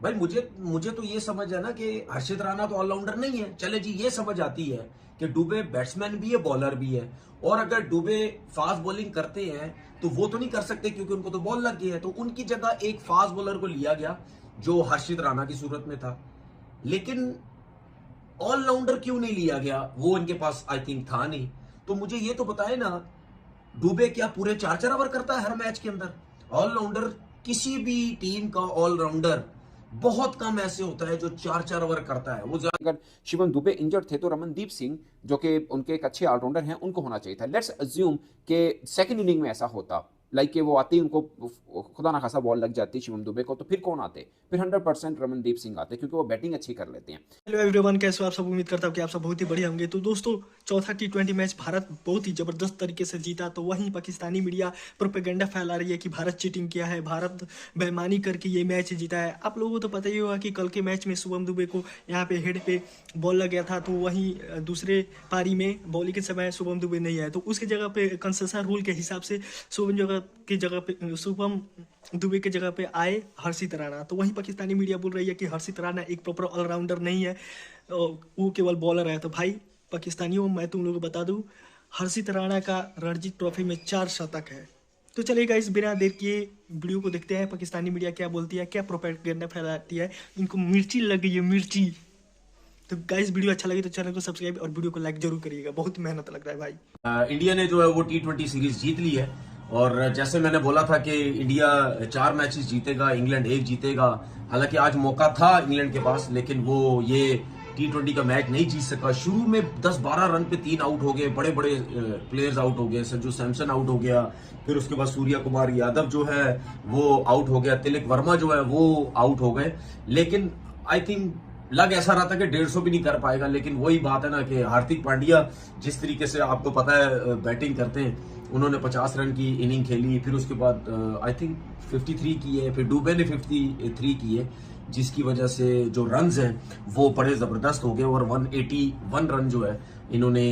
भाई मुझे मुझे तो ये समझ है ना कि हर्षित राणा तो ऑलराउंडर नहीं है। चले जी, ये समझ आती है कि दुबे बैट्समैन भी है, बॉलर भी है। और अगर दुबे फास्ट बॉलिंग करते हैं तो वो तो नहीं कर सकते क्योंकि उनको तो बॉल लग गई है। तो उनकी जगह एक फास्ट बॉलर को लिया गया जो हर्षित राणा की सूरत में था। लेकिन ऑलराउंडर क्यों नहीं लिया गया, वो इनके पास आई थिंक था नहीं। तो मुझे ये तो बताए ना, दुबे क्या पूरे 4 ओवर करता है हर मैच के अंदर? ऑलराउंडर किसी भी टीम का ऑलराउंडर बहुत कम ऐसे होता है जो 4 ओवर करता है। वो अगर शिवम दुबे इंजर्ड थे तो रमनदीप सिंह जो कि उनके एक अच्छे ऑलराउंडर हैं उनको होना चाहिए था। लेट्स अज्यूम कि सेकंड इनिंग में ऐसा होता, लाइक कि वो आते ही उनको खुदा ना खासा बॉल लग जाती शिवम दुबे को, तो फिर कौन आते? फिर 100% रमनदीप सिंह आते क्योंकि वो बैटिंग अच्छी कर लेते हैं। हेलो एवरीवन, कैसे हो आप सब? उम्मीद करता हूँ कि आप सब बहुत ही बढ़िया होंगे। तो दोस्तों, चौथा T20 मैच भारत बहुत ही जबरदस्त तरीके से जीता। तो वहीं पाकिस्तानी मीडिया प्रोपेगेंडा फैला रही है कि भारत चीटिंग किया है, भारत बेईमानी करके ये मैच जीता है। आप लोगों को तो पता ही होगा कि कल के मैच में शुभम दुबे को यहाँ पे हेड पे बॉल लग गया था। तो वहीं दूसरे पारी में बॉलिंग के समय शुभम दुबे नहीं आए, तो उसकी जगह पे कंसेशन रूल के हिसाब से शुभम दुबे की जगह पे आए हर्षित राणा। तो वहीं पाकिस्तानी मीडिया बोल रही है कि हर्षित राणा एक प्रॉपर ऑलराउंडर नहीं है, वो केवल बॉलर है। तो भाई पाकिस्तानियों, मैं तुम लोगों को बता दूं, हर्षित राणा का रणजी ट्रॉफी में 4 शतक है। तो चलिए गाइस, बिना देर किए वीडियो को देखते हैं पाकिस्तानी मीडिया क्या बोलती है, क्या प्रोपेगेंडा फैलाती है। इनको मिर्ची लग गई है, मिर्ची। तो गाइस, वीडियो अच्छा लगे तो चैनल को सब्सक्राइब और वीडियो को लाइक जरूर करिएगा, बहुत मेहनत लग रहा है भाई। इंडिया ने जो है वो T20 सीरीज जीत ली है। और जैसे मैंने बोला था कि इंडिया 4 मैचेस जीतेगा, इंग्लैंड 1 जीतेगा। हालांकि आज मौका था इंग्लैंड के पास, लेकिन वो ये T20 का मैच नहीं जीत सका। शुरू में 10-12 रन पे 3 आउट हो गए, बड़े बड़े प्लेयर्स आउट हो गए। संजू सैमसन आउट हो गया, फिर उसके बाद सूर्या कुमार यादव जो है वो आउट हो गया, तिलक वर्मा जो है वो आउट हो गए। लेकिन आई थिंक लग ऐसा रहा था कि 150 भी नहीं कर पाएगा। लेकिन वही बात है ना कि हार्दिक पांड्या जिस तरीके से आपको पता है बैटिंग करते हैं, उन्होंने 50 रन की इनिंग खेली। फिर उसके बाद आई थिंक 53 की है, फिर दुबे ने 53 की है, जिसकी वजह से जो रन्स हैं वो बड़े जबरदस्त हो गए। और 181 रन जो है इन्होंने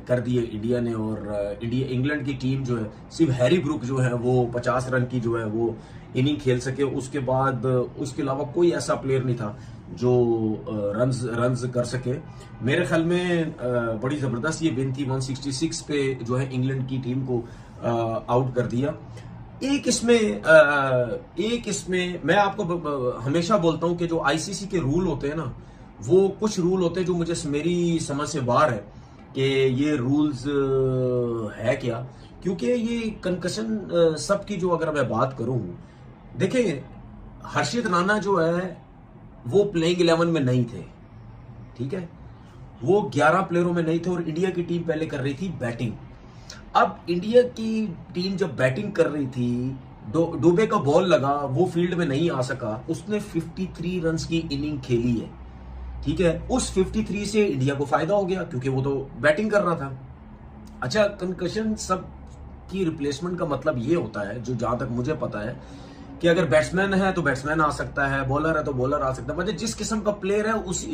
कर दिए इंडिया ने। और इंग्लैंड की टीम जो है, सिर्फ हैरी ब्रूक जो है वो 50 रन की जो है वो इनिंग खेल सके। उसके बाद उसके अलावा कोई ऐसा प्लेयर नहीं था जो रन्स कर सके। मेरे ख्याल में बड़ी जबरदस्त ये विन थी। 166 पे जो है इंग्लैंड की टीम को आउट कर दिया। एक इसमें मैं आपको हमेशा बोलता हूं कि जो आईसीसी के रूल होते हैं ना, वो कुछ रूल होते हैं जो मुझे मेरी समझ से बाहर है कि ये रूल्स है क्या। क्योंकि ये कंकशन सब की जो अगर मैं बात करूं, देखें हर्षित राणा जो है वो प्लेइंग 11 में नहीं थे, ठीक है, वो 11 प्लेयरों में नहीं थे। और इंडिया की टीम पहले कर रही थी बैटिंग। अब इंडिया की टीम जब बैटिंग कर रही थी, दुबे का बॉल लगा, वो फील्ड में नहीं आ सका, उसने 53 रन की इनिंग खेली है, ठीक है। उस 53 से इंडिया को फायदा हो गया क्योंकि वो तो बैटिंग कर रहा था। अच्छा, कंकशन सब की रिप्लेसमेंट का मतलब ये होता है, जो जहां तक मुझे पता है, कि अगर बैट्समैन है तो बैट्समैन आ सकता है, बॉलर है तो बॉलर आ सकता है। मतलब जिस किस्म का प्लेयर है, उस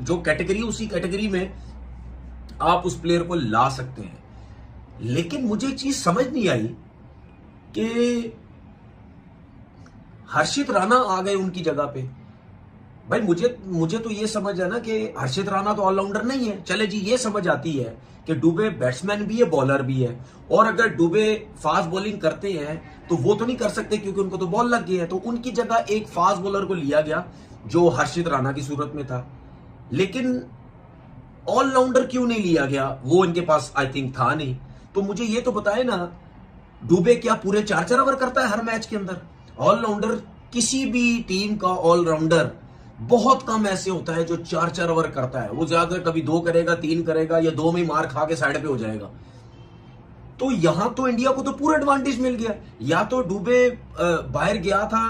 जो कैटेगरी, उसी कैटेगरी में आप उस प्लेयर को ला सकते हैं। लेकिन मुझे चीज समझ नहीं आई कि हर्षित राणा आ गए उनकी जगह पे। भाई मुझे तो ये समझ है ना कि हर्षित राणा तो ऑलराउंडर नहीं है। चले जी, ये समझ आती है कि दुबे बैट्समैन भी है, बॉलर भी है। और अगर दुबे फास्ट बॉलिंग करते हैं तो वो तो नहीं कर सकते क्योंकि उनको तो बॉल लग गई है। तो उनकी जगह एक फास्ट बॉलर को लिया गया जो हर्षित राणा की सूरत में था। लेकिन ऑलराउंडर क्यों नहीं लिया गया, वो इनके पास आई थिंक था नहीं। तो मुझे ये तो बताए ना, दुबे क्या पूरे 4 ओवर करता है हर मैच के अंदर? ऑलराउंडर किसी भी टीम का ऑलराउंडर बहुत कम ऐसे होता है जो 4 ओवर करता है। वो ज्यादा कभी 2 करेगा, 3 करेगा, या 2 में मार खा के साइड पे हो जाएगा। तो यहां तो इंडिया को तो पूरा एडवांटेज मिल गया। या तो दुबे बाहर गया था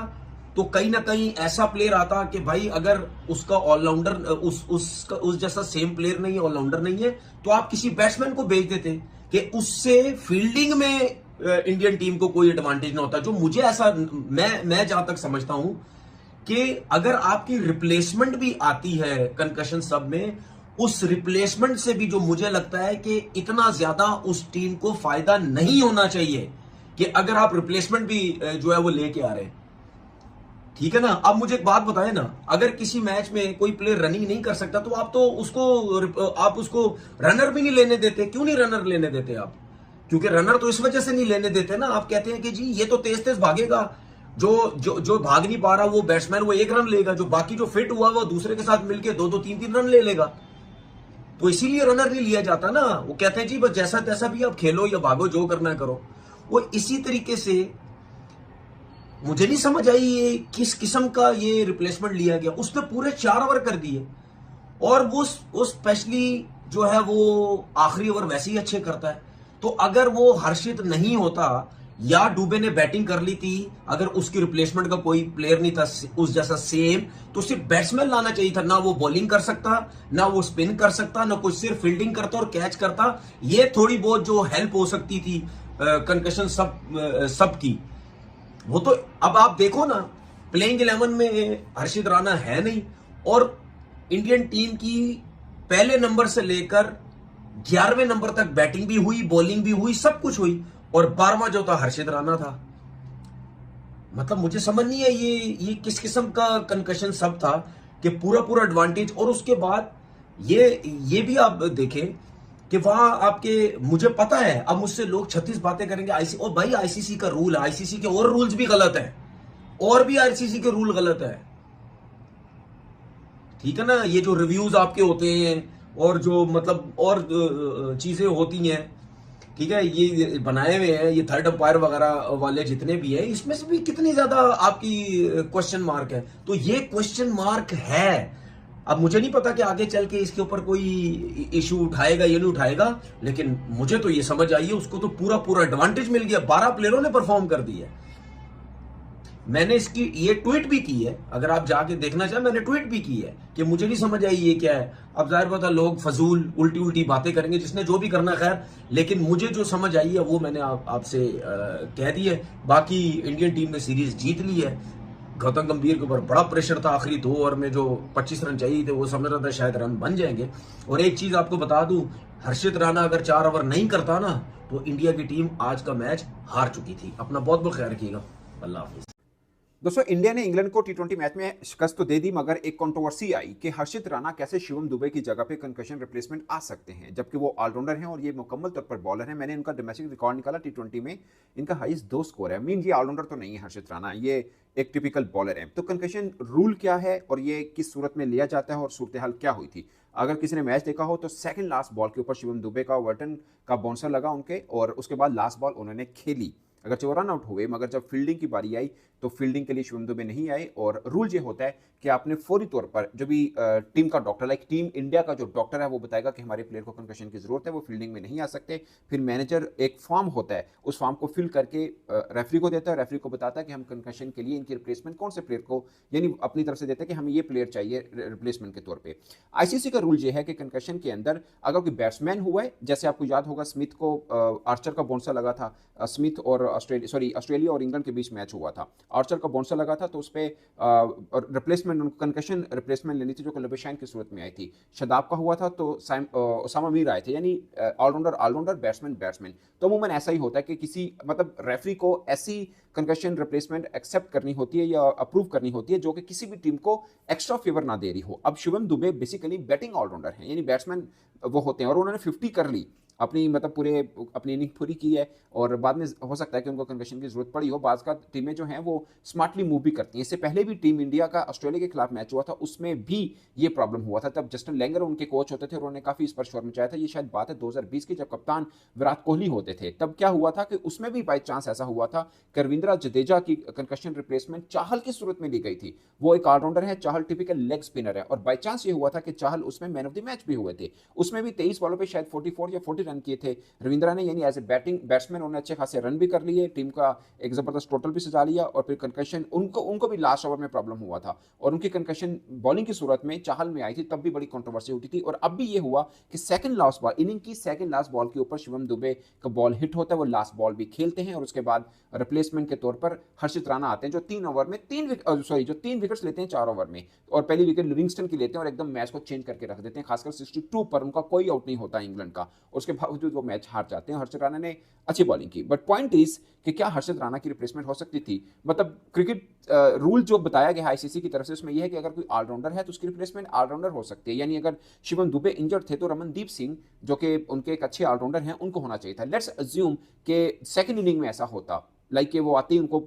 तो कहीं ना कहीं ऐसा प्लेयर आता कि भाई अगर उसका ऑलराउंडर उस जैसा सेम प्लेयर नहीं है, ऑलराउंडर नहीं है, तो आप किसी बैट्समैन को भेज देते कि उससे फील्डिंग में इंडियन टीम को कोई एडवांटेज ना होता। जो मुझे ऐसा, मैं जहां तक समझता हूं कि अगर आपकी रिप्लेसमेंट भी आती है कंकशन सब में, उस रिप्लेसमेंट से भी जो मुझे लगता है कि इतना ज्यादा उस टीम को फायदा नहीं होना चाहिए कि अगर आप रिप्लेसमेंट भी जो है वो लेके आ रहे हैं। ठीक है ना। अब मुझे एक बात बताएं ना, अगर किसी मैच में कोई प्लेयर रनिंग नहीं कर सकता तो आप तो उसको रनर भी नहीं लेने देते। क्यों नहीं रनर लेने देते आप? क्योंकि रनर तो इस वजह से नहीं लेने देते ना, आप कहते हैं कि जी ये तो तेज तेज भागेगा, जो जो जो भाग नहीं पा रहा वो बैट्समैन वो 1 रन लेगा, जो बाकी जो फिट हुआ वो दूसरे के साथ मिलकर 2-2 3-3 रन ले लेगा। तो इसीलिए रनर नहीं लिया जाता ना। वो कहते हैं जी बस जैसा तैसा भी आप खेलो या भागो, जो करना है करो। वो इसी तरीके से मुझे नहीं समझ आई ये किस किस्म का ये रिप्लेसमेंट लिया गया। उसने पूरे 4 ओवर कर दिए, और वो स्पेशली जो है वो आखिरी ओवर वैसे ही अच्छे करता है। तो अगर वो हर्षित नहीं होता या डुबे ने बैटिंग कर ली थी, अगर उसकी रिप्लेसमेंट का कोई प्लेयर नहीं था उस जैसा सेम, तो सिर्फ बैट्समैन लाना चाहिए था। ना वो बॉलिंग कर सकता, ना वो स्पिन कर सकता, ना कुछ, सिर्फ फील्डिंग करता और कैच करता। ये थोड़ी बहुत जो हेल्प हो सकती थी कंकशन सब की, वो तो अब आप देखो ना, प्लेइंग 11 में हर्षित राणा है नहीं, और इंडियन टीम की पहले नंबर से लेकर 11वें नंबर तक बैटिंग भी हुई, बॉलिंग भी हुई, सब कुछ हुई, और 12वां जो था हर्षित राणा था। मतलब मुझे समझ नहीं है ये किस किस्म का कंकशन सब था कि पूरा पूरा एडवांटेज। और उसके बाद ये भी आप देखें कि वहां आपके, मुझे पता है अब मुझसे लोग 36 बातें करेंगे और भाई आईसीसी का रूल है, आईसीसी के और रूल्स भी गलत है, और भी आईसीसी के रूल गलत है, ठीक है ना। ये जो रिव्यूज आपके होते हैं और जो मतलब और चीजें होती हैं, ठीक है, ये बनाए हुए हैं, ये थर्ड अंपायर वगैरह वाले जितने भी हैं, इसमें से भी कितनी ज्यादा आपकी क्वेश्चन मार्क है। तो ये क्वेश्चन मार्क है। अब मुझे नहीं पता कि आगे चल के इसके ऊपर कोई इशू उठाएगा या नहीं उठाएगा, लेकिन मुझे तो ये समझ आई है उसको तो पूरा पूरा एडवांटेज मिल गया। 12 प्लेयरों ने परफॉर्म कर दिया। मैंने इसकी ये ट्वीट भी की है, अगर आप जाके देखना चाहें, मैंने ट्वीट भी की है कि मुझे नहीं समझ आई ये क्या है। अब जाहिर बात है लोग फजूल उल्टी उल्टी बातें करेंगे, जिसने जो भी करना खैर, लेकिन मुझे जो समझ आई है वो मैंने आपसे कह दी है। बाकी इंडियन टीम ने सीरीज जीत ली है। गौतम गंभीर के ऊपर बड़ा प्रेशर था, आखिरी 2 ओवर में जो 25 रन चाहिए थे वो समझ रहा था शायद रन बन जाएंगे। और एक चीज आपको बता दूं, हर्षित राणा अगर 4 ओवर नहीं करता ना तो इंडिया की टीम आज का मैच हार चुकी थी। अपना बहुत बहुत ख्याल रखिएगा। अल्लाह हाफिज। दोस्तों, इंडिया ने इंग्लैंड को टी20 मैच में शिकस्त तो दे दी, मगर एक कंट्रोवर्सी आई कि हर्षित राणा कैसे शिवम दुबे की जगह पे कंकशन रिप्लेसमेंट आ सकते हैं, जबकि वो ऑलराउंडर हैं और ये मुकम्मल तौर पर बॉलर हैं। मैंने इनका डोमेस्टिक रिकॉर्ड निकाला, टी20 में इनका हाईएस्ट 2 स्कोर है। मीन ये ऑलराउंडर तो नहीं है हर्षित राणा, ये एक टिपिकल बॉलर है। तो कंकशन रूल क्या है और ये किस सूरत में लिया जाता है और सूरत हाल क्या हुई थी? अगर किसी ने मैच देखा हो तो सेकंड लास्ट बॉल के ऊपर शिवम दुबे का ओवरटर्न का बाउंसर लगा उनके, और उसके बाद लास्ट बॉल उन्होंने खेली, अगरचे वो रन आउट हुए, मगर जब फील्डिंग की बारी आई तो फील्डिंग के लिए शिवम दुबे नहीं आए। और रूल ये होता है कि आपने फौरी तौर पर जो भी टीम का डॉक्टर, लाइक टीम इंडिया का जो डॉक्टर है वो बताएगा कि हमारे प्लेयर को कंकशन की जरूरत है, वो फील्डिंग में नहीं आ सकते। फिर मैनेजर एक फॉर्म होता है, उस फॉर्म को फिल करके रेफरी को देता है, रेफरी को बताता है कि हम कंकशन के लिए इनकी रिप्लेसमेंट कौन से प्लेयर को, यानी अपनी तरफ से देते हैं कि हमें ये प्लेयर चाहिए रिप्लेसमेंट के तौर पर। आईसीसी का रूल ये है कि कंकशन के अंदर अगर कोई बैट्समैन हुआ है, जैसे आपको याद होगा स्मिथ को आर्चर का बाउंसर लगा था, स्मिथ और ऑस्ट्रेलिया और इंग्लैंड के बीच मैच हुआ था, आर्चर का बाउंसर लगा था, तो उस पर रिप्लेसमेंट, उनको कंकशन रिप्लेसमेंट लेनी थी जो लबेशाइन की सूरत में आई थी। शदाब का हुआ था तो उसामा मीर आए थे, यानी ऑलराउंडर बैट्समैन। तो अमूमन ऐसा ही होता है कि किसी मतलब रेफरी को ऐसी कंकशन रिप्लेसमेंट एक्सेप्ट करनी होती है या अप्रूव करनी होती है जो कि किसी भी टीम को एक्स्ट्रा फेवर ना दे रही हो। अब Shivam Dube basically batting all rounder हैं, यानी बैट्समैन वो होते हैं, और उन्होंने 50 कर ली, अपनी मतलब अपनी इनिंग पूरी की है, और बाद में हो सकता है कि उनको कंकशन की जरूरत पड़ी हो। बाज का टीमें जो हैं वो स्मार्टली मूव भी करती हैं। इससे पहले भी टीम इंडिया का ऑस्ट्रेलिया के खिलाफ मैच हुआ था, उसमें भी ये प्रॉब्लम हुआ था। तब जस्टिन लैंगर उनके कोच होते थे और उन्होंने काफी इस पर शोर मचाया था। ये शायद बात है 2020 की, जब कप्तान विराट कोहली होते थे। तब क्या हुआ था कि उसमें भी बाई चांस ऐसा हुआ था कि रविंद्र जडेजा की कंकशन रिप्लेसमेंट चाहल की सूरत में ली गई थी। वो एक ऑलराउंडर है, चाहल टिपिकल लेग स्पिनर है, और बाई चांस ये हुआ था कि चाहल उसमें मैन ऑफ द मैच भी हुए थे। उसमें भी 23 बॉलों पर शायद 44 या 40 रन किए थे रविंद्रा ने, यानी एज ए बैट्समैन उन्होंने अच्छे खासे रन भी कर लिए, टीम का एक जबरदस्त टोटल भी सजा लिया। और फिर कंकशन उनको भी लास्ट ओवर में प्रॉब्लम हुआ था, और उनकी कंकशन बॉलिंग की सूरत में चाहल में आई थी, तब भी बड़ी कंट्रोवर्सी उठी थी। और अब भी ये हुआ कि सेकंड लास्ट बॉल, इनिंग की सेकंड लास्ट बॉल के ऊपर शिवम दुबे का बॉल हिट होता है, वो लास्ट बॉल भी खेलते हैं, और उसके बाद रिप्लेसमेंट के तौर पर हर्षित राणा आते हैं, जो 3 ओवर में 3 विकेट्स लेते हैं 4 ओवर में, और पहली विकेट लिविंगस्टन की लेते हैं और एकदम मैच को चेंज करके रख देते हैं, खासकर 62 पर उनका कोई आउट नहीं होता इंग्लैंड का। और उसके उसके बावजूद वो मैच हार जाते हैं। हर्षित राणा ने अच्छी बॉलिंग की, बट पॉइंट इज कि क्या हर्षित राणा की रिप्लेसमेंट हो सकती थी? मतलब क्रिकेट रूल जो बताया गया आईसीसी की तरफ से उसमें यह है कि अगर कोई ऑलराउंडर है तो उसकी रिप्लेसमेंट ऑलराउंडर हो सकती है। यानी अगर शिवम दुबे इंजर्ड थे तो रमनदीप सिंह, जो कि उनके एक अच्छे ऑलराउंडर हैं, उनको होना चाहिए था। लेट्स अज्यूम कि सेकंड इनिंग में ऐसा होता, लाइक कि वो आते ही उनको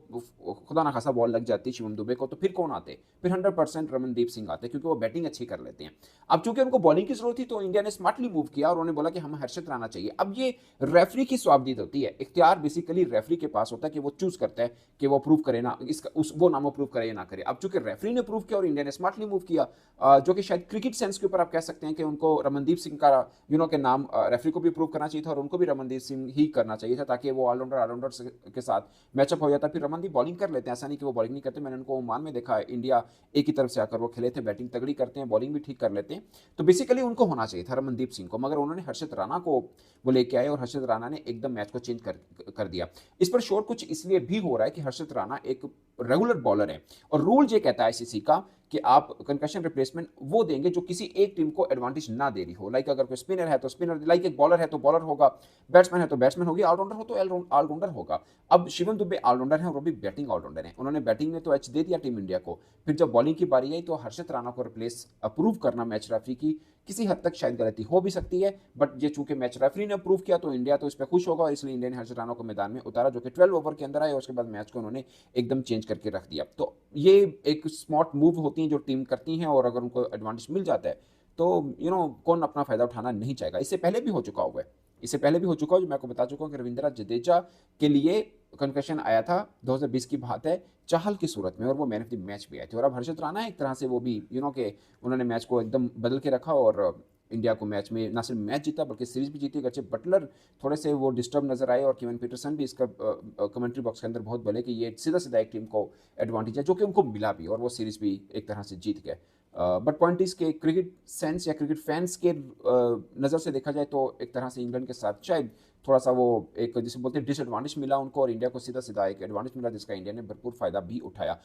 खुदा ना खासा बॉल लग जाती शिवम दुबे को, तो फिर कौन आते? फिर 100% रमनदीप सिंह आते, क्योंकि वो बैटिंग अच्छी कर लेते हैं। अब चूंकि उनको बॉलिंग की जरूरत थी तो इंडिया ने स्मार्टली मूव किया और उन्होंने बोला कि हमें हर्षित राणा चाहिए। अब ये रेफरी की स्वाबदीद होती है, इख्तियार बेसिकली रेफरी के पास होता है कि वो चूज करता है कि वो अप्रूव करे ना, इसका वो नाम अप्रूव करे या ना करे। अब चूंकि रेफरी ने अप्रूव किया और इंडिया ने स्मार्टली मूव किया, जो कि शायद क्रिकेट सेंस के ऊपर आप कह सकते हैं कि उनको रमनदीप सिंह का के नाम रेफरी को भी अप्रूव करना चाहिए था और उनको भी रमनदीप सिंह ही करना चाहिए था, ताकि वो ऑलराउंडर के साथ मैचअप हो जाता। फिर रमनदीप बॉलिंग कर लेते हैं, ऐसा नहीं कि वो बॉलिंग नहीं करते। मैंने उनको ओमान में देखा है, इंडिया एक ही तरफ से आकर वो खेले थे, बैटिंग तगड़ी करते हैं, बॉलिंग भी ठीक कर लेते हैं। तो बेसिकली उनको होना चाहिए था रमनदीप सिंह को, मगर उन्होंने हर्षित राणा को वो लेके आए और हर्षित राणा ने एकदम मैच को चेंज कर दिया। इस पर शोर कुछ इसलिए भी हो रहा है कि हर्षित राणा एक रेगुलर बॉलर है और रूल ये कहता है आईसीसी का कि आप कंकशन रिप्लेसमेंट वो देंगे जो किसी एक टीम को एडवांटेज ना दे रही हो। लाइक अगर कोई स्पिनर है तो स्पिनर, लाइक एक बॉलर है तो बॉलर होगा, बैट्समैन है तो बैट्समैन होगी, ऑलराउंडर हो तो ऑलराउंडर होगा। अब शिवम दुबे ऑलराउंडर है और वो भी बैटिंग ऑलराउंडर है। उन्होंने बैटिंग में तो एच दे दिया टीम इंडिया को, फिर जब बॉलिंग की बारी आई तो हर्षित राणा को रिप्लेस अप्रूव करना मैच रेफरी की किसी हद तक शायद गलती हो भी सकती है, बट ये चूंकि मैच रेफरी ने अप्रूव किया तो इंडिया तो इस पर खुश होगा और इसलिए इंडिया ने हर्षित राणा को मैदान में उतारा, जो कि 12 ओवर के अंदर आए और उसके बाद मैच को उन्होंने एकदम चेंज करके रख दिया। तो ये एक स्मार्ट मूव होती हैं जो टीम करती हैं, और अगर उनको एडवांटेज मिल जाता है तो कौन अपना फायदा उठाना नहीं चाहेगा। इससे पहले भी हो चुका हुआ है, इससे पहले भी हो चुका है, जो मैं आपको बता चुका हूँ कि रविंद्र जडेजा के लिए कंकशन आया था, 2020 की बात है, चाहल की सूरत में, और वो मैन ऑफ द मैच भी आए थे। और अब हर्षित राणा एक तरह से वो भी के उन्होंने मैच को एकदम बदल के रखा और इंडिया को मैच में ना सिर्फ मैच जीता बल्कि सीरीज भी जीती। अगरचे बटलर थोड़े से वो डिस्टर्ब नजर आए और केविन पीटरसन भी इसका कमेंट्री बॉक्स के अंदर बहुत बोले कि ये सीधा सीधा एक टीम को एडवांटेज है, जो कि उनको मिला भी और वो सीरीज भी एक तरह से जीत गए। बट पॉइंट इज के क्रिकेट सेंस या क्रिकेट फैंस के नज़र से देखा जाए तो एक तरह से इंग्लैंड के साथ शायद थोड़ा सा वो एक जिसे बोलते हैं डिसएडवांटेज मिला उनको, और इंडिया को सीधा सीधा एक एडवांटेज मिला जिसका इंडिया ने भरपूर फायदा भी उठाया।